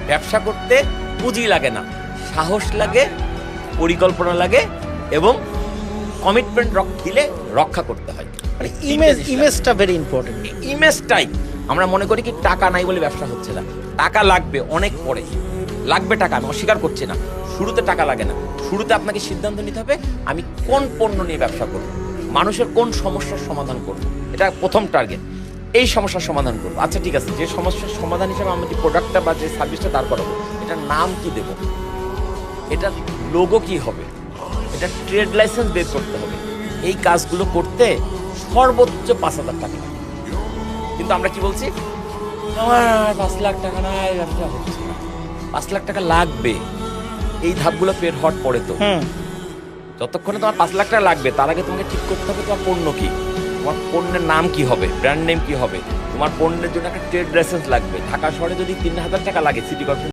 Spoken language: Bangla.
ব্যবসা করতে পুঁজি লাগে না, সাহস লাগে, পরিকল্পনা লাগে এবং কমিটমেন্ট দিলে রক্ষা করতে হয়। মানে ইমেজটা ভেরি ইম্পর্টেন্ট। ইমেজটাই আমরা মনে করি কি টাকা নাই বলে ব্যবসা হচ্ছে না। টাকা লাগবে অনেক পরে, লাগবে টাকা, আমি অস্বীকার করছি না। শুরুতে টাকা লাগে না। শুরুতে আপনাকে সিদ্ধান্ত নিতে হবে আমি কোন পণ্য নিয়ে ব্যবসা করব, মানুষের কোন সমস্যার সমাধান করব, এটা প্রথম টার্গেট। এই সমস্যার সমাধান করবো, আচ্ছা ঠিক আছে, যে সমস্যার সমাধান হিসেবে আমি যে প্রোডাক্টটা বা যে সার্ভিসটা দাঁড় করাবো, এটার নাম কি দেব, এটার লোগো কি হবে, এটা ট্রেড লাইসেন্স বের করতে হবে। এই কাজগুলো করতে সর্বোচ্চ 5,000 টাকা লাগে। কিন্তু আমরা কি বলছি, আমার 5 লাখ টাকা নাই, ব্যবসা হচ্ছে না। 5 লাখ টাকা লাগবে, এই ধাপগুলো পের হওয়ার পরে তো। যতক্ষণে তোমার 5 লাখ টাকা লাগবে তার আগে তোমাকে ঠিক করতে হবে তোমার পণ্য কি, তোমার পণ্যের নাম কি হবে, ব্র্যান্ড নেম কি হবে, তোমার পণ্যের জন্য একটা ট্রেড লাইসেন্স লাগবে। ঢাকা শহরে যদি 3,000 টাকা লাগে সিটি কর্পোরেশন